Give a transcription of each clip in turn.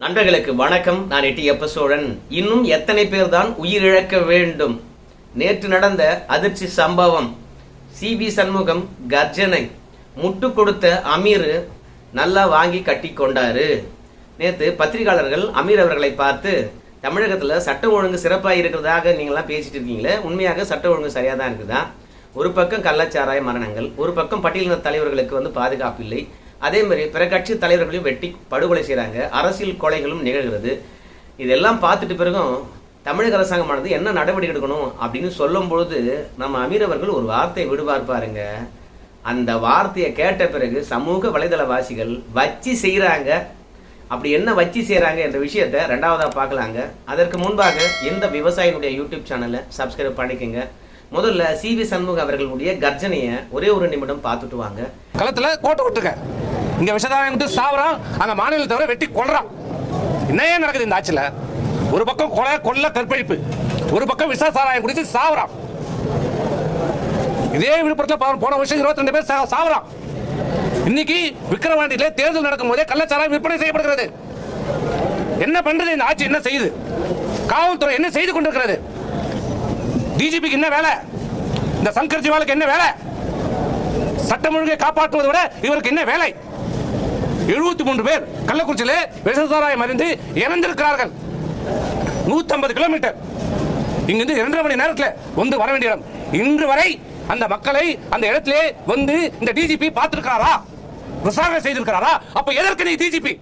நண்பர்களுக்கு வணக்கம். நான் எட்டியப்ப சோழன். இன்னும் எத்தனை பேர் தான் உயிரிழக்க வேண்டும்? நேற்று நடந்த அதிர்ச்சி சம்பவம். சிவி சண்முகம் கர்ஜனை. முட்டு கொடுத்த அமீர் நல்லா வாங்கி கட்டி கொண்டாரு. நேற்று பத்திரிகையாளர்கள் அமீர் அவர்களை பார்த்து, தமிழகத்தில் சட்ட ஒழுங்கு சிறப்பாக இருக்கிறதாக நீங்களாம் பேசிட்டு இருக்கீங்களே, உண்மையாக சட்ட ஒழுங்கு சரியாக தான் இருக்குதா? ஒரு பக்கம் கள்ளச்சாராய மரணங்கள், ஒரு பக்கம் பட்டியலின தலைவர்களுக்கு பாதுகாப்பு இல்லை, அதே மாதிரி பிற கட்சி தலைவர்களையும் வெட்டி படுகொலை செய்கிறாங்க, அரசியல் கொலைகளும் நிகழ்கிறது. இதெல்லாம் பார்த்துட்டு பிறகும் தமிழக அரசாங்கமானது என்ன நடவடிக்கை எடுக்கணும் அப்படின்னு சொல்லும் பொழுது நம்ம அமீர் அவர்கள் ஒரு வார்த்தை விடுவார் பாருங்க. அந்த வார்த்தையை கேட்ட பிறகு சமூக வலைதளவாசிகள் வச்சு செய்கிறாங்க. அப்படி என்ன வச்சு செய்கிறாங்க என்ற விஷயத்தை ரெண்டாவதாக பார்க்கலாங்க. அதற்கு முன்பாக இந்த விவசாயினுடைய யூடியூப் சேனலை சப்ஸ்கிரைப் பண்ணிக்கோங்க. முதல்ல சிவி சண்முகம் அவர்களுடைய கர்ஜனையை ஒரே ஒரு நிமிடம் பார்த்துட்டு வாங்க. களத்துல கோட்டை விட்டுருக்க, இங்க விஷதாயம் விட்டு சாவறான், அங்க மாநில தவிர வெட்டி கொள்றான். என்னையே நடக்குது இந்த ஆட்சியில? ஒரு பக்கம் கொலை கொள்ள கற்பழிப்பு, ஒரு பக்கம் விஷ சாராயம் குடிச்சு சாவறான். இதே விழுப்புரத்தில் போன வருஷம் 22 பேர் சாவறான். இன்னைக்கு விக்கிரவாண்டியில தேர்தல் நடக்கும் போதே கள்ளச்சாராயம் விற்பனை செய்யப்படுகிறது. என்ன பண்றது இந்த ஆட்சி? என்ன செய்யுது காவல்துறை? என்ன செய்து கொண்டிருக்கிறது? டிஜிபிக்கு என்ன வேலை? இந்த சங்கர் ஜிவாலுக்கு என்ன வேலை? சட்டம் ஒழுங்கை காப்பாற்றுவதை விட இவருக்கு என்ன வேலை? 73 பேர் கள்ளக்குறிச்சியிலே விஷசாராயம் அறிந்து இறந்திருக்கிறார்கள். 150 கிலோமீட்டர் இங்கிருந்து 2.5 மணி நேரத்தில் வந்து வர வேண்டிய இடம். இன்று வரை அந்த மக்களை அந்த இடத்திலே வந்து இந்த டிஜிபி பார்த்திருக்கிறாரா? விசாரணை செய்திருக்கிறாரா? அப்ப எதற்கு நீ டிஜிபி?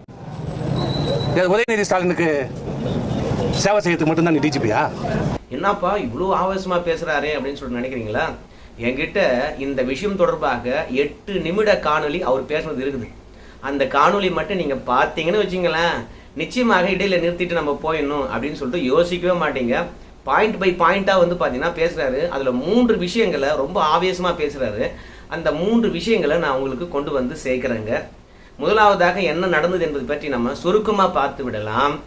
உதயநிதி ஸ்டாலினுக்கு சேவை செய்யறதுக்கு மட்டும்தான் நீ டிஜிபியா? என்னப்பா இவ்வளோ ஆவேசமா பேசுறாரு அப்படின்னு சொல்லி நினைக்கிறீங்களா? என்கிட்ட இந்த விஷயம் தொடர்பாக 8 நிமிட காணொலி அவர் பேசுனது இருக்குது. அந்த காணொலி மட்டும் நீங்க பார்த்தீங்கன்னு வச்சுங்களேன், நிச்சயமாக இடையில நிறுத்திட்டு நம்ம போயிடணும் அப்படின்னு சொல்லிட்டு யோசிக்கவே மாட்டீங்க. பாயிண்ட் பை பாயிண்டா பார்த்தீங்கன்னா பேசுறாரு. அதுல 3 விஷயங்களை ரொம்ப ஆவேசமா பேசுறாரு. அந்த 3 விஷயங்களை நான் உங்களுக்கு கொண்டு வந்து சேர்க்கிறேங்க. முதலாவதாக என்ன நடந்தது என்பது பற்றி நம்ம சுருக்கமா பார்த்து விடலாம்.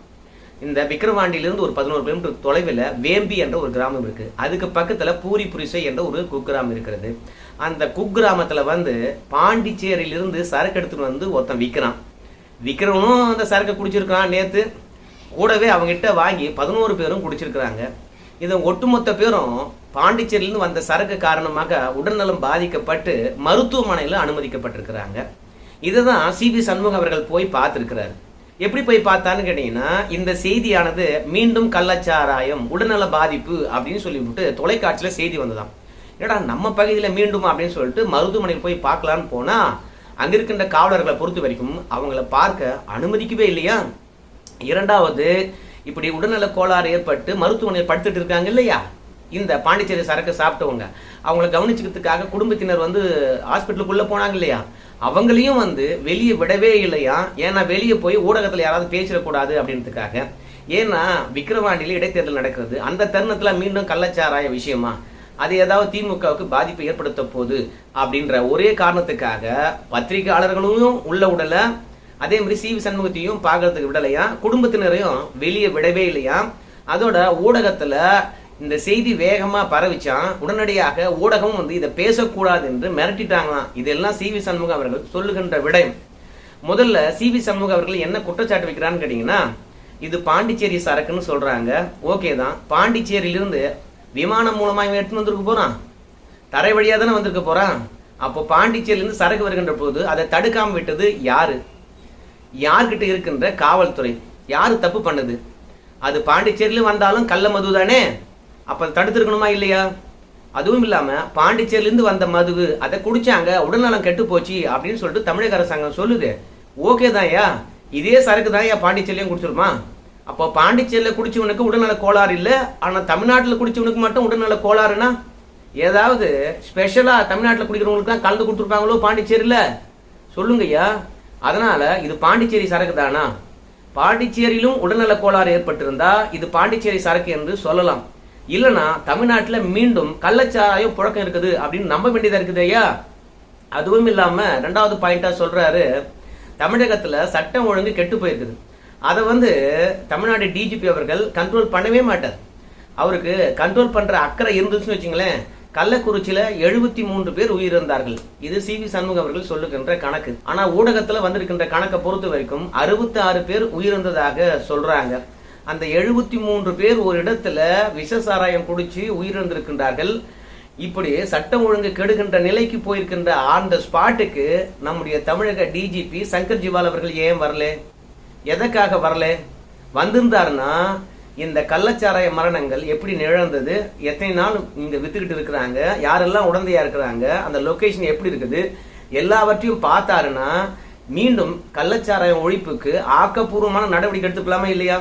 இந்த விக்கிரவாண்டியிலிருந்து ஒரு 11 கிலோமீட்டர் தொலைவில் வேம்பி என்ற ஒரு கிராமம் இருக்கு. அதுக்கு பக்கத்துல பூரி புரிசை என்ற ஒரு குக்கிராமம் இருக்கிறது. அந்த குக்கிராமத்துல பாண்டிச்சேரியிலிருந்து சரக்கு எடுத்துட்டு ஒருத்தன் விற்கிறவனும் அந்த சரக்கை குடிச்சிருக்கான். நேத்து கூடவே அவங்ககிட்ட வாங்கி 11 பேரும் குடிச்சிருக்கிறாங்க. இது ஒட்டுமொத்த பேரும் பாண்டிச்சேரியிலிருந்து வந்த சரக்கு காரணமாக உடல்நலம் பாதிக்கப்பட்டு மருத்துவமனையில் அனுமதிக்கப்பட்டிருக்கிறாங்க. இதுதான் சிவி சண்முகம் அவர்கள் போய் பார்த்திருக்கிறார். எப்படி போய் பார்த்தான்னு கேட்டீங்கன்னா, இந்த செய்தியானது மீண்டும் கள்ளச்சாராயம் உடல்நல பாதிப்பு அப்படின்னு சொல்லிவிட்டு தொலைக்காட்சியில செய்தி வந்ததாம். ஏடா நம்ம பகுதியில மீண்டும் அப்படின்னு சொல்லிட்டு மருத்துவமனையில் போய் பார்க்கலான்னு போனா, அங்க இருக்கின்ற காவலர்களை பொறுத்த வரைக்கும் அவங்கள பார்க்க அனுமதிக்கவே இல்லையா. இரண்டாவது, இப்படி உடல்நல கோளாறு ஏற்பட்டு மருத்துவமனையில் படுத்துட்டு இருக்காங்க இல்லையா, இந்த பாண்டிச்சேரி சரக்கு சாப்பிட்டவங்க, அவங்கள கவனிச்சுக்கிறதுக்காக குடும்பத்தினர் ஹாஸ்பிட்டலுக்குள்ள போனாங்க இல்லையா, அவங்களையும் வெளியே விடவே இல்லையா. ஏன்னா வெளியே போய் ஊடகத்தில் யாராவது பேசிடக்கூடாது அப்படின்றதுக்காக. ஏன்னா விக்கிரவாண்டியில இடைத்தேர்தல் நடக்கிறது. அந்த தருணத்துல மீண்டும் கள்ளச்சாராய விஷயமா அது ஏதாவது திமுகவுக்கு பாதிப்பை ஏற்படுத்த போகுது அப்படின்ற ஒரே காரணத்துக்காக பத்திரிகையாளர்களும் உள்ள விடல, அதே மாதிரி சிவி சண்முகத்தையும் பார்க்கறதுக்கு விடலையா, குடும்பத்தினரையும் வெளியே விடவே இல்லையா. அதோட ஊடகத்துல இந்த செய்தி வேகமா பரவிச்சான். உடனடியாக ஊடகம் இதை பேசக்கூடாது என்று மிரட்டிட்டாங்களாம். இதெல்லாம் சிவி சண்முகம் அவர்கள் சொல்லுகின்ற விடயம். முதல்ல சிவி சண்முகம் அவர்கள் என்ன குற்றச்சாட்டு வைக்கிறான்னு கேட்டீங்கன்னா, இது பாண்டிச்சேரி சரக்குன்னு சொல்றாங்க. ஓகே தான், பாண்டிச்சேரியிலிருந்து விமானம் மூலமா எடுத்துன்னு வந்திருக்க போறான், தரை வழியா தானே வந்திருக்க போறான். அப்போ பாண்டிச்சேரியிலிருந்து சரக்கு வருகின்ற போது அதை தடுக்காம விட்டது யாரு? யார்கிட்ட இருக்கின்ற காவல்துறை? யாரு தப்பு பண்ணது? அது பாண்டிச்சேரியில வந்தாலும் கள்ள மது தானே, அப்ப தடுத்திருக்கணுமா இல்லையா? அதுவும் இல்லாம பாண்டிச்சேரியிலிருந்து வந்த மது அதை குடிச்சாங்க, உடல்நலம் கெட்டு போச்சு அப்படின்னு சொல்லிட்டு தமிழக அரசாங்கம் சொல்லுது. ஓகே தான்யா, இதே சரக்கு தான் பாண்டிச்சேரியிலையும் குடிச்சிருமா? அப்போ பாண்டிச்சேரியில குடிச்சவனுக்கு உடல்நல கோளாறு இல்லை, ஆனா தமிழ்நாட்டில் குடிச்சவனுக்கு மட்டும் உடல்நல கோளாறுனா ஏதாவது ஸ்பெஷலா தமிழ்நாட்டில் குடிக்கிறவங்களுக்கு தான் கலந்து கொடுத்துருப்பாங்களோ பாண்டிச்சேரியில? சொல்லுங்கய்யா. அதனால இது பாண்டிச்சேரி சரக்கு தானா? பாண்டிச்சேரியிலும் உடல்நல கோளாறு ஏற்பட்டிருந்தா இது பாண்டிச்சேரி சரக்கு என்று சொல்லலாம். இல்லைன்னா தமிழ்நாட்டில் மீண்டும் கள்ளச்சாராயம் புழக்கம் இருக்குது அப்படின்னு நம்ப வேண்டியதா இருக்குது ஐயா. அதுவும் இல்லாம 2வது பாயிண்டா சொல்றாரு, தமிழகத்துல சட்டம் ஒழுங்கு கெட்டு போயிருக்குது. அதை தமிழ்நாடு டிஜிபி அவர்கள் கண்ட்ரோல் பண்ணவே மாட்டார். அவருக்கு கண்ட்ரோல் பண்ற அக்கறை இருந்துச்சுன்னு வச்சுங்களேன், கள்ளக்குறிச்சியில 73 பேர் உயிரிழந்தார்கள். இது சி.வி. சண்முகம் அவர்கள் சொல்லுகின்ற கணக்கு. ஆனா ஊடகத்துல வந்திருக்கின்ற கணக்கை பொறுத்த வரைக்கும் 66 பேர் உயிரிழந்ததாக சொல்றாங்க. அந்த 73 பேர் ஒரு இடத்துல விஷ சாராயம் குடிச்சு உயிரிழந்திருக்கின்றார்கள். இப்படி சட்டம் ஒழுங்கு கெடுகின்ற நிலைக்கு போயிருக்கின்ற அந்த ஸ்பாட்டுக்கு நம்முடைய தமிழக டிஜிபி சங்கர் ஜிவால் அவர்கள் ஏன் வரல? எதற்காக வரல? வந்திருந்தாருன்னா இந்த கள்ளச்சாராய மரணங்கள் எப்படி நிகழ்ந்தது, எத்தனை நாள் இங்க வித்துக்கிட்டு இருக்கிறாங்க, யாரெல்லாம் உடந்தையா இருக்கிறாங்க, அந்த லொகேஷன் எப்படி இருக்குது, எல்லாவற்றையும் பார்த்தாருன்னா மீண்டும் கள்ளச்சாராயம் ஒழிப்புக்கு ஆக்கப்பூர்வமான நடவடிக்கை எடுத்துக்கலாமா இல்லையா?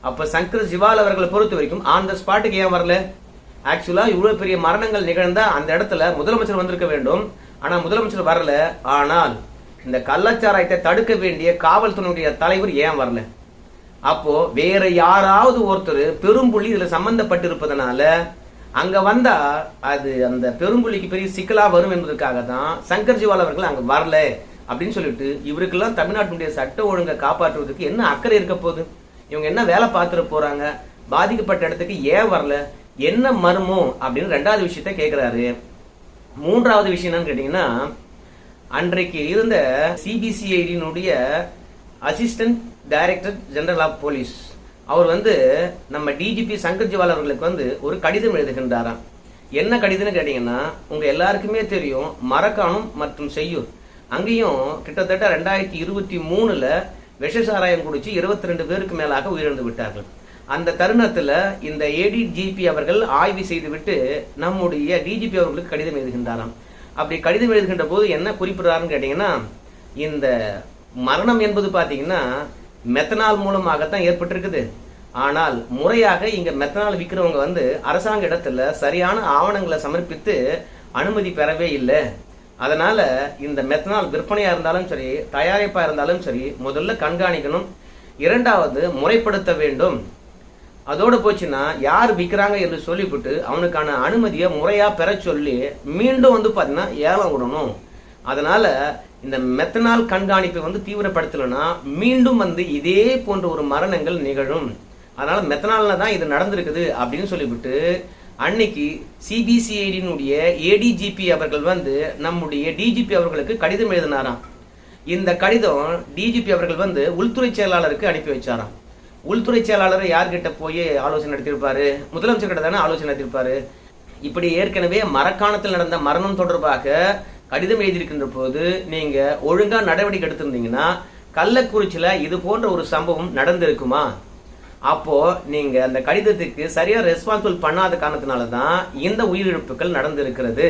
அப்ப சங்கர் ஜிவால் அவர்களை பொறுத்த வரைக்கும் அந்த ஸ்பாட்டுக்கு ஏன் வரல? ஆக்சுவலா இவ்வளவு பெரிய மரணங்கள் நிகழ்ந்தா அந்த இடத்துல முதலமைச்சர் வந்திருக்க வேண்டும். ஆனா முதலமைச்சர் வரல. ஆனால் இந்த கள்ளச்சாராயத்தை தடுக்க வேண்டிய காவல்துறையுடைய தலைவர் ஏன் வரல? அப்போ வேற யாராவது ஒருத்தர் பெரும்புள்ளி இதுல சம்பந்தப்பட்டிருப்பதனால அங்க வந்தா அது அந்த பெரும்புள்ளிக்கு பெரிய சிக்கலா வரும் என்பதற்காக தான் சங்கர் ஜிவால் அவர்கள் அங்க வரல அப்படின்னு சொல்லிட்டு, இவருக்கெல்லாம் தமிழ்நாட்டினுடைய சட்ட ஒழுங்கை காப்பாற்றுவதற்கு என்ன அக்கறை இருக்க போகுது? இவங்க என்ன வேலை பார்த்துட்டு போறாங்க? பாதிக்கப்பட்ட இடத்துக்கு ஏன் வரல? என்ன மர்மோ அப்படின்னு ரெண்டாவது விஷயத்த கேட்கிறாரு. மூன்றாவது விஷயம் என்னன்னு கேட்டீங்கன்னா, அன்றைக்கு இருந்த சிபிசிஐடியினுடைய assistant director general of police அவர் நம்ம டிஜிபி சங்கர் ஜிவால் அவர்களுக்கு ஒரு கடிதம் எழுதுகின்றாராம். என்ன கடிதம்னு கேட்டீங்கன்னா, உங்க எல்லாருக்குமே தெரியும் மரக்காணம் மற்றும் செய்யூர் அங்கேயும் கிட்டத்தட்ட 2023 விஷசாராயம் குடிச்சு 22 பேருக்கு மேலாக உயிரிழந்து விட்டார்கள். அந்த தருணத்துல இந்த ஏடிஜிபி அவர்கள் ஆய்வு செய்துவிட்டு நம்முடைய டிஜிபி அவர்களுக்கு கடிதம் எழுதுகின்றாராம். அப்படி கடிதம் எழுதுகின்ற போது என்ன குறிப்பிடுறாருன்னு கேட்டீங்கன்னா, இந்த மரணம் என்பது பாத்தீங்கன்னா மெத்தனால் மூலமாகத்தான் ஏற்பட்டிருக்குது. ஆனால் முறையாக இங்க மெத்தனால் விற்கிறவங்க அரசாங்க இடத்துல சரியான ஆவணங்களை சமர்ப்பித்து அனுமதி பெறவே இல்லை. அதனால இந்த மெத்தனால் விற்பனையா இருந்தாலும் சரி, தயாரிப்பா இருந்தாலும் சரி, முதல்ல கண்காணிக்கணும், இரண்டாவது முறைப்படுத்த வேண்டும். அதோட போச்சுன்னா யார் விற்கிறாங்க என்று சொல்லிவிட்டு அவனுக்கான அனுமதியை முறையா பெற சொல்லி மீண்டும் பாத்தீங்கன்னா ஏலம் விடணும். அதனால இந்த மெத்தனால் கண்காணிப்பை தீவிரப்படுத்தலைன்னா மீண்டும் இதே போன்ற ஒரு மரணங்கள் நிகழும். அதனால மெத்தனால்ல தான் இது நடந்திருக்குது அப்படின்னு சொல்லிவிட்டு அன்னைக்கு சிபிசிஐடியினுடைய ஏடிஜிபி அவர்கள் நம்முடைய டிஜிபி அவர்களுக்கு கடிதம் எழுதினாராம். இந்த கடிதம் டிஜிபி அவர்கள் உள்துறை செயலாளருக்கு அனுப்பி வச்சாராம். உள்துறை செயலாளர் யார்கிட்ட போய் ஆலோசனை நடத்திருப்பாரு? முதலமைச்சர் கிட்ட தானே ஆலோசனை நடத்திருப்பாரு. இப்படி ஏற்கனவே மரக்காணத்தில் நடந்த மரணம் தொடர்பாக கடிதம் எழுதியிருக்கின்ற போது நீங்க ஒழுங்கா நடவடிக்கை எடுத்திருந்தீங்கன்னா கள்ளக்குறிச்சியில இது போன்ற ஒரு சம்பவம் நடந்திருக்குமா? அப்போ நீங்க அந்த கடிதத்துக்கு சரியா ரெஸ்பான்சிபிள் பண்ணாத காரணத்தினாலதான் இந்த உயிரிழப்புகள் நடந்திருக்கிறது.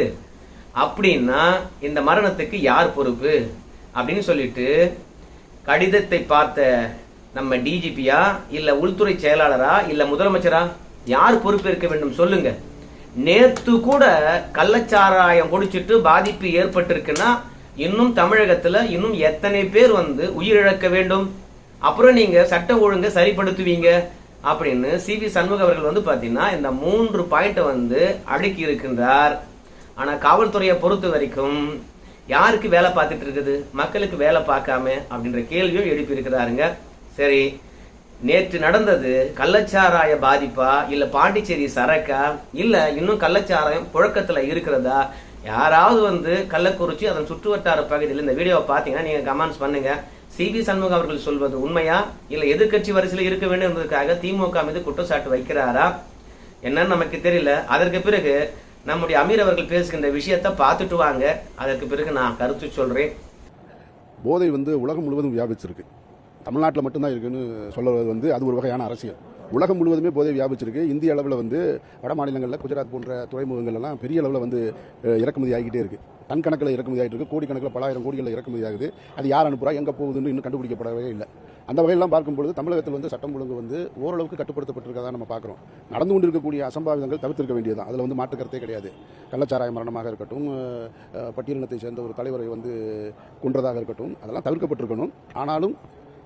அப்படின்னா இந்த மரணத்துக்கு யார் பொறுப்பு அப்படின்னு சொல்லிட்டு கடிதத்தை பார்த்த நம்ம டிஜிபியா இல்ல உள்துறை செயலாளரா இல்ல முதலமைச்சரா யார் பொறுப்பு இருக்க வேண்டும் சொல்லுங்க. நேத்து கூட கள்ளச்சாராயம் குடிச்சிட்டு பாதிப்பு ஏற்பட்டிருக்குன்னா இன்னும் தமிழகத்துல இன்னும் எத்தனை பேர் உயிரிழக்க வேண்டும்? அப்புறம் நீங்க சட்ட ஒழுங்கை சரிப்படுத்துவீங்க அப்படின்னு சி.வி. சண்முகம் அவர்கள் பாத்தீங்கன்னா இந்த 3 பாயிண்ட அடுக்கி இருக்கின்றார். ஆனா காவல்துறையை பொறுத்த வரைக்கும் யாருக்கு வேலை பார்த்துட்டு இருக்குது? மக்களுக்கு வேலை பார்க்காம அப்படின்ற கேள்வியும் எழுப்பி இருக்கிறாருங்க. சரி, நேற்று நடந்தது கள்ளச்சாராய பாதிப்பா இல்ல பாண்டிச்சேரி சரக்கா இல்ல இன்னும் கள்ளச்சாராயம் புழக்கத்துல இருக்கிறதா? யாராவது கள்ளக்குறிச்சி அதன் சுற்றுவட்டார பகுதியில் இந்த வீடியோவை பாத்தீங்கன்னா நீங்க கமெண்ட்ஸ் பண்ணுங்க. சி.வி. சண்முகம் அவர்கள் சொல்வது உண்மையா இல்ல எதிர்கட்சி வரிசையில் இருக்க வேண்டும் என்பதற்காக திமுக மீது குற்றச்சாட்டு வைக்கிறாரா என்னன்னு நமக்கு தெரியல. அதற்கு பிறகு நம்முடைய அமீர் அவர்கள் பேசுகின்ற விஷயத்தை பார்த்துட்டு வாங்க, அதற்கு பிறகு நான் கருத்து சொல்றேன். போதை உலகம் முழுவதும் வியாபிச்சிருக்கு. தமிழ்நாட்டில் மட்டும்தான் இருக்குன்னு சொல்லுவது அது ஒரு வகையான அரசியல். உலகம் முழுவதுமே போதை வியாபிச்சிருக்கு. இந்திய அளவில் வட மாநிலங்களில் குஜராத் போன்ற துறைமுகங்கள் எல்லாம் பெரிய அளவில் இறக்குமதி ஆகிக்கிட்டே இருக்கு. டன் கணக்கில் இறக்குமதி ஆகிட்டு இருக்கு, கோடிக்கணக்கில் பலாயிரம் கோடிகளில் இறக்குமதி ஆகுது. அது யார் அனுப்புறா, எங்கே போகுதுன்னு இன்னும் கண்டுபிடிக்கப்படவே இல்லை. அந்த வகையெல்லாம் பார்க்கும்பொழுது தமிழகத்தில் சட்டம் ஒழுங்கு ஓரளவுக்கு கட்டுப்படுத்தப்பட்டிருக்கதா நம்ம பார்க்குறோம். நடந்து கொண்டிருக்கக்கூடிய அசம்பாவிதங்கள் தவிர்த்திருக்க வேண்டியதுதான். அதில் மாற்று கருத்தே கிடையாது. கள்ளச்சாராய மரணமாக இருக்கட்டும், பட்டியலினத்தை சேர்ந்த ஒரு தலைவரை கொன்றதாக இருக்கட்டும், அதெல்லாம் தவிர்க்கப்பட்டிருக்கணும். ஆனாலும்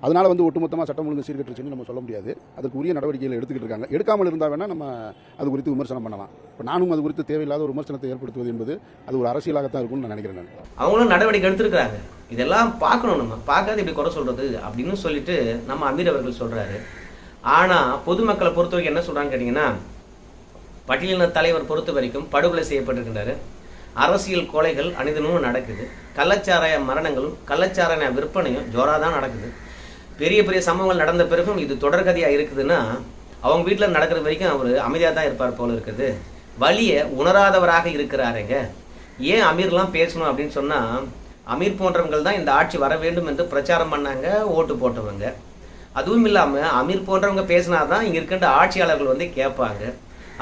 அதனால ஒட்டுமொத்தமாக சட்டம் ஒழுங்கு சீர்கட்டுச்சுன்னு நம்ம சொல்ல முடியாது. அதுக்கு உரிய நடவடிக்கைகள் எடுத்துக்கிட்டு இருக்காங்க. எடுக்காமல் இருந்தால் வேணால் நம்ம அது குறித்து விமர்சனம் பண்ணலாம். இப்போ நானும் அது குறித்து தேவையில்லாத ஒரு விமர்சனத்தை ஏற்படுத்துவது என்பது அது ஒரு அரசியலாகத்தான் இருக்கும்னு நான் நினைக்கிறேன். அவங்களும் நடவடிக்கை எடுத்திருக்கிறாங்க. இதெல்லாம் பார்க்கணும், நம்ம பார்க்காத இப்படி குறை சொல்றது அப்படின்னு சொல்லிட்டு நம்ம அமீர் அவர்கள் சொல்றாரு. ஆனா பொதுமக்களை பொறுத்த வரைக்கும் என்ன சொல்றாங்க கேட்டீங்கன்னா, பட்டியலின தலைவர் பொறுத்த வரைக்கும் படுகொலை செய்யப்பட்டிருக்கின்றாரு. அரசியல் கொலைகள் அனிதனும் நடக்குது. கள்ளச்சாராய மரணங்களும் கள்ளச்சாராய விற்பனையும் ஜோராக தான் நடக்குது. பெரிய பெரிய சம்பவங்கள் நடந்த பிறகும் இது தொடர்கதையாக இருக்குதுன்னா அவங்க வீட்டில் நடக்கிற வரைக்கும் அவர் அமைதியாக தான் இருப்பார் போல இருக்குது. வலியை உணராதவராக இருக்கிறாருங்க. ஏன் அமீர்லாம் பேசணும் அப்படின்னு சொன்னால், அமீர் போன்றவங்கள் தான் இந்த ஆட்சி வர வேண்டும் என்று பிரச்சாரம் பண்ணாங்க, ஓட்டு போட்டவங்க. அதுவும் இல்லாமல் அமீர் போன்றவங்க பேசினாதான் இங்கே இருக்கின்ற ஆட்சியாளர்கள் வந்து கேட்பாங்க.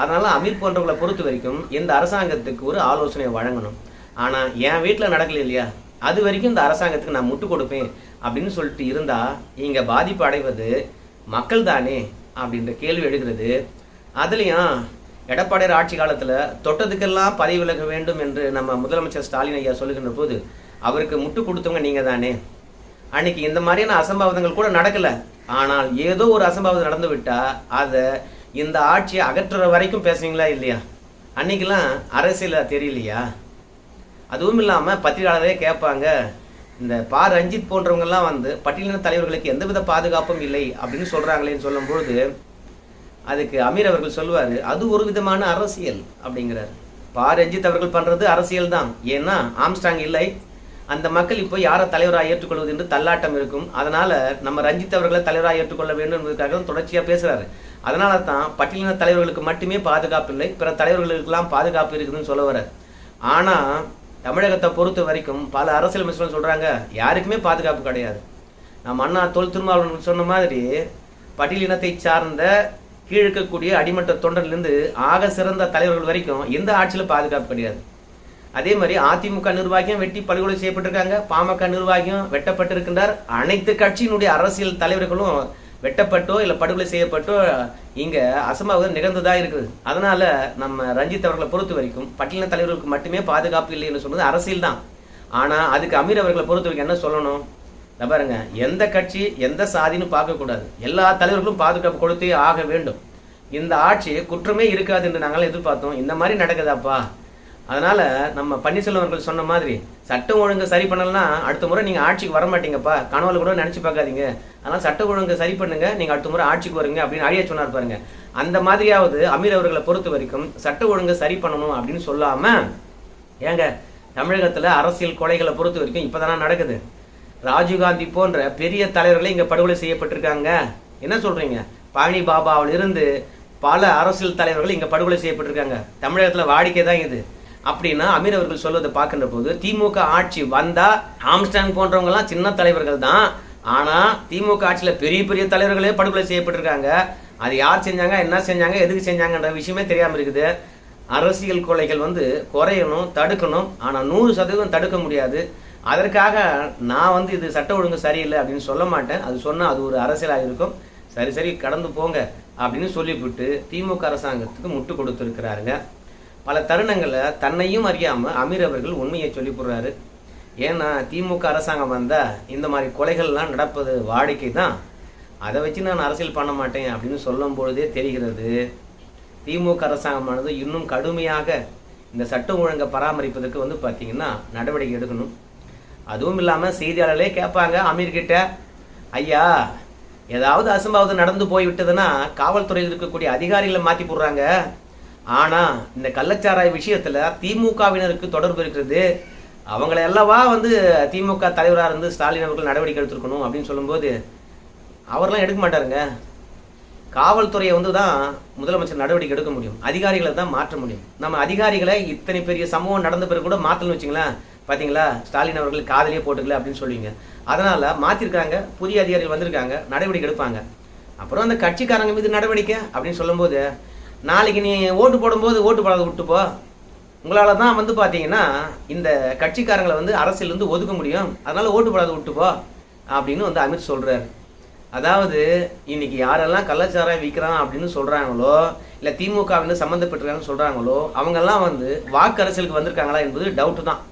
அதனால அமீர் போன்றவங்களை பொறுத்த வரைக்கும் இந்த அரசாங்கத்துக்கு ஒரு ஆலோசனை வழங்கணும். ஆனால் என் வீட்டில் நடக்கல இல்லையா, அது வரைக்கும் இந்த அரசாங்கத்துக்கு நான் முட்டு கொடுப்பேன் அப்படின்னு சொல்லிட்டு இருந்தால் இங்கே பாதிப்பு அடைவது மக்கள் தானே அப்படின்ற கேள்வி எழுகிறது. அதுலேயும் எடப்பாடியார் ஆட்சி காலத்தில் தொட்டதுக்கெல்லாம் பதவி விலக வேண்டும் என்று நம்ம முதலமைச்சர் ஸ்டாலின் ஐயா சொல்லுகின்ற போது அவருக்கு முட்டு கொடுத்தவங்க நீங்கள் தானே. அன்னைக்கு இந்த மாதிரியான அசம்பாவிதங்கள் கூட நடக்கலை. ஆனால் ஏதோ ஒரு அசம்பாவிதம் நடந்து விட்டால் அதை இந்த ஆட்சியை அகற்றுற வரைக்கும் பேசுவீங்களா இல்லையா? அன்னைக்கெல்லாம் அரசியல் தெரியலையா? அதுவும் இல்லாமல் பத்திரிகையாளரே கேட்பாங்க, இந்த பா ரஞ்சித் போன்றவங்கெல்லாம் வந்து பட்டியலின தலைவர்களுக்கு எந்தவித பாதுகாப்பும் இல்லை அப்படின்னு சொல்கிறாங்களேன்னு சொல்லும்பொழுது அதுக்கு அமீர் அவர்கள் சொல்லுவார், அது ஒரு விதமான அரசியல் அப்படிங்கிறார். பா ரஞ்சித் அவர்கள் பண்ணுறது அரசியல் தான். ஏன்னா ஆம்ஸ்டாங் இல்லை, அந்த மக்கள் இப்போ யாரை தலைவராக ஏற்றுக்கொள்வது என்று தள்ளாட்டம் இருக்கும். அதனால் நம்ம ரஞ்சித் அவர்களை தலைவராக ஏற்றுக்கொள்ள வேண்டும் என்பதற்காக தொடர்ச்சியாக பேசுகிறாரு. அதனால தான் பட்டியலின தலைவர்களுக்கு மட்டுமே பாதுகாப்பு இல்லை, பிற தலைவர்களுக்கெல்லாம் பாதுகாப்பு இருக்குதுன்னு சொல்ல வர்றார். ஆனால் தமிழகத்தை பொறுத்த வரைக்கும் பல அரசியல் அமைச்சர்கள் சொல்கிறாங்க யாருக்குமே பாதுகாப்பு கிடையாது. நம்ம அண்ணா தொல் திருமாவளவன் சொன்ன மாதிரி பட்டியலினத்தை சார்ந்த கீழிருக்கக்கூடிய அடிமட்ட தொண்டர்லேருந்து ஆக சிறந்த தலைவர்கள் வரைக்கும் எந்த ஆட்சியில் பாதுகாப்பு கிடையாது. அதே மாதிரி அதிமுக நிர்வாகியும் வெட்டி படுகொலை செய்யப்பட்டிருக்காங்க, பாமக நிர்வாகியும் வெட்டப்பட்டிருக்கின்றார். அனைத்து கட்சியினுடைய அரசியல் தலைவர்களும் வெட்டப்பட்டோ இல்லை படுகொலை செய்யப்பட்டோ இங்கே அசம்பாவிதம் நிகழ்ந்துதான் இருக்குது. அதனால நம்ம ரஞ்சித் அவர்களை பொறுத்த வரைக்கும் பட்டியலின தலைவர்களுக்கு மட்டுமே பாதுகாப்பு இல்லை என்று சொன்னது அரசியல் தான். ஆனால் அதுக்கு அமீர் அவர்களை பொறுத்த வரைக்கும் என்ன சொல்லணும்? பாருங்க, எந்த கட்சி எந்த சாதின்னு பார்க்கக்கூடாது, எல்லா தலைவர்களும் பாதுகாப்பு கொடுத்தே ஆக வேண்டும். இந்த ஆட்சி குற்றமே இருக்காது என்று நாங்கள் எதிர்பார்த்தோம், இந்த மாதிரி நடக்குதாப்பா. அதனால நம்ம பன்னீர்செல்வம் அவர்கள் சொன்ன மாதிரி சட்டம் ஒழுங்கு சரி பண்ணலன்னா அடுத்த முறை நீங்கள் ஆட்சிக்கு வர மாட்டீங்கப்பா, கனவுல கூட நினச்சி பார்க்காதீங்க. அதனால் சட்டம் ஒழுங்கு சரி பண்ணுங்க, நீங்கள் அடுத்த முறை ஆட்சிக்கு வருங்க அப்படின்னு அழிய சொன்னார் பாருங்க. அந்த மாதிரியாவது அமீர் அவர்களை பொறுத்த வரைக்கும் சட்ட ஒழுங்கு சரி பண்ணணும் அப்படின்னு சொல்லாம, ஏங்க தமிழகத்தில் அரசியல் கொலைகளை பொறுத்த வரைக்கும் இப்போதானே நடக்குது. ராஜீவ்காந்தி போன்ற பெரிய தலைவர்களை இங்கே படுகொலை செய்யப்பட்டிருக்காங்க. என்ன சொல்றீங்க? பழனி பாபாவில் இருந்து பல அரசியல் தலைவர்கள் இங்கே படுகொலை செய்யப்பட்டிருக்காங்க. தமிழகத்தில் வாடிக்கை தான் இது. அப்படின்னா அமீர் அவர்கள் சொல்வதை பார்க்கின்ற போது திமுக ஆட்சி வந்தா ஆம்ஸ்டாங் போன்றவங்கலாம் சின்ன தலைவர்கள் தான், ஆனால் திமுக ஆட்சியில் பெரிய பெரிய தலைவர்களே படுகொலை செய்யப்பட்டிருக்காங்க. அது யார் செஞ்சாங்க, என்ன செஞ்சாங்க, எதுக்கு செஞ்சாங்கன்ற விஷயமே தெரியாமல் இருக்குது. அரசியல் கொலைகள் வந்து குறையணும், தடுக்கணும். ஆனால் 100% தடுக்க முடியாது. அதற்காக நான் வந்து இது சட்ட ஒழுங்கு சரியில்லை அப்படின்னு சொல்ல மாட்டேன். அது சொன்னால் அது ஒரு அரசியலாக இருக்கும். சரி சரி கடந்து போங்க அப்படின்னு சொல்லிவிட்டு திமுக அரசாங்கத்துக்கு முட்டு கொடுத்துருக்கிறாருங்க. பல தருணங்களில் தன்னையும் அறியாமல் அமீர் அவர்கள் உண்மையை சொல்லி போடுறாரு. ஏன்னா திமுக அரசாங்கம் வந்தால் இந்த மாதிரி கொலைகள்லாம் நடப்பது வாடிக்கை தான், அதை வச்சு நான் அரசியல் பண்ண மாட்டேன் அப்படின்னு சொல்லும் பொழுதே தெரிகிறது திமுக அரசாங்கமானது இன்னும் கடுமையாக இந்த சட்ட ஒழுங்கை பராமரிப்பதற்கு வந்து பார்த்தீங்கன்னா நடவடிக்கை எடுக்கணும். அதுவும் இல்லாமல் செய்தியாளர்களே கேட்பாங்க அமீர்கிட்ட, ஐயா ஏதாவது அசம்பாவிதம் நடந்து போய்விட்டதுன்னா காவல்துறையில் இருக்கக்கூடிய அதிகாரிகளை மாற்றி போடுறாங்க. ஆனால் இந்த கள்ளச்சாராய விஷயத்தில் திமுகவினருக்கு தொடர்பு இருக்கிறது, அவங்கள எல்லாவா வந்து திமுக தலைவராக இருந்து ஸ்டாலின் அவர்கள் நடவடிக்கை எடுத்துருக்கணும் அப்படின்னு சொல்லும்போது அவரெல்லாம் எடுக்க மாட்டாருங்க. காவல்துறையை வந்து தான் முதலமைச்சர் நடவடிக்கை எடுக்க முடியும், அதிகாரிகளை தான் மாற்ற முடியும். நம்ம அதிகாரிகளை இத்தனை பெரிய சம்பவம் நடந்த பிறகு கூட மாற்றணும்னு வச்சுங்களேன். பார்த்தீங்களா, ஸ்டாலின் அவர்கள் காதலியே போட்டுக்கல அப்படின்னு சொல்லுவீங்க. அதனால் மாற்றிருக்காங்க, புதிய அதிகாரிகள் வந்திருக்காங்க, நடவடிக்கை எடுப்பாங்க. அப்புறம் அந்த கட்சிக்காரங்க மீது நடவடிக்கை அப்படின்னு சொல்லும்போது நாளைக்கு நீ ஓட்டு போடும்போது ஓட்டு போடாத விட்டுப்போ, உங்களால் தான் வந்து பார்த்தீங்கன்னா இந்த கட்சிக்காரங்களை வந்து அரசியலேருந்து ஒதுக்க முடியும், அதனால் ஓட்டு போடாத விட்டுப்போ அப்படின்னு வந்து அமீர் சொல்கிறார். அதாவது இன்னைக்கு யாரெல்லாம் கள்ளச்சாராயம் விற்கிறான் அப்படின்னு சொல்கிறாங்களோ, இல்லை திமுக வந்து சம்மந்தப்பட்டிருக்காங்கன்னு சொல்கிறாங்களோ, அவங்கெல்லாம் வந்து வாக்கு அரசியலுக்கு வந்திருக்காங்களா என்பது டவுட்டு தான்.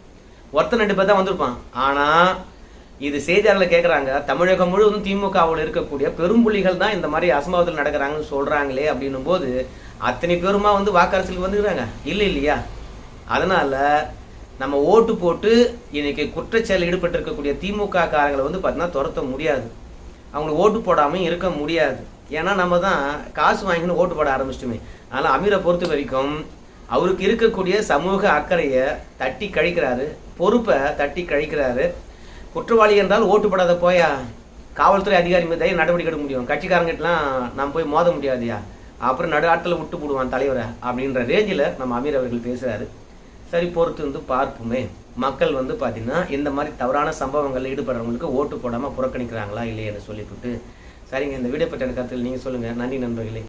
ஒருத்தர் 2 பேர் தான் வந்திருப்பான். ஆனால் இது செய்தியாளர்களை கேட்குறாங்க, தமிழகம் முழுவதும் திமுகவில் இருக்கக்கூடிய பெரும்புள்ளிகள் தான் இந்த மாதிரி அசம்பாவிதத்தில் நடக்கிறாங்கன்னு சொல்கிறாங்களே அப்படின்னும் போது அத்தனை பேருமா வந்து வாக்கு அரசியலுக்கு வந்துக்கிறாங்க இல்லை இல்லையா? அதனால் நம்ம ஓட்டு போட்டு இன்னைக்கு குற்றச்செயலில் ஈடுபட்டு இருக்கக்கூடிய திமுக காரங்களை வந்து பார்த்தீங்கன்னா துரத்த முடியாது, அவங்களுக்கு ஓட்டு போடாமல் இருக்க முடியாது. ஏன்னா நம்ம தான் காசு வாங்கின்னு ஓட்டு போட ஆரம்பிச்சிட்டுமே. ஆனால் அமீரை பொறுத்த வரைக்கும் அவருக்கு இருக்கக்கூடிய சமூக அக்கறையை தட்டி கழிக்கிறாரு, பொறுப்பை தட்டி கழிக்கிறாரு. குற்றவாளி என்றால் ஓட்டுப்படாத போயா, காவல்துறை அதிகாரி மீது நடவடிக்கை எடுக்க முடியும், கட்சிக்காரங்கிட்டலாம் நம்ம போய் மோத முடியாதுயா, அப்புறம் நடு ஆட்டில் விட்டு போடுவான் தலைவரை அப்படின்ற ரேஞ்சில் நம்ம அமீர் அவர்கள் பேசுகிறாரு. சரி, பொறுத்து வந்து பார்ப்போமே. மக்கள் வந்து பார்த்தீங்கன்னா இந்த மாதிரி தவறான சம்பவங்களில் ஈடுபடுறவங்களுக்கு ஓட்டு போடாமல் புறக்கணிக்கிறாங்களா இல்லையன்னு சொல்லிவிட்டு, சரிங்க, இந்த வீடியோ பற்றின கருத்தில் நீங்கள் சொல்லுங்கள். நன்றி நண்பர்களே.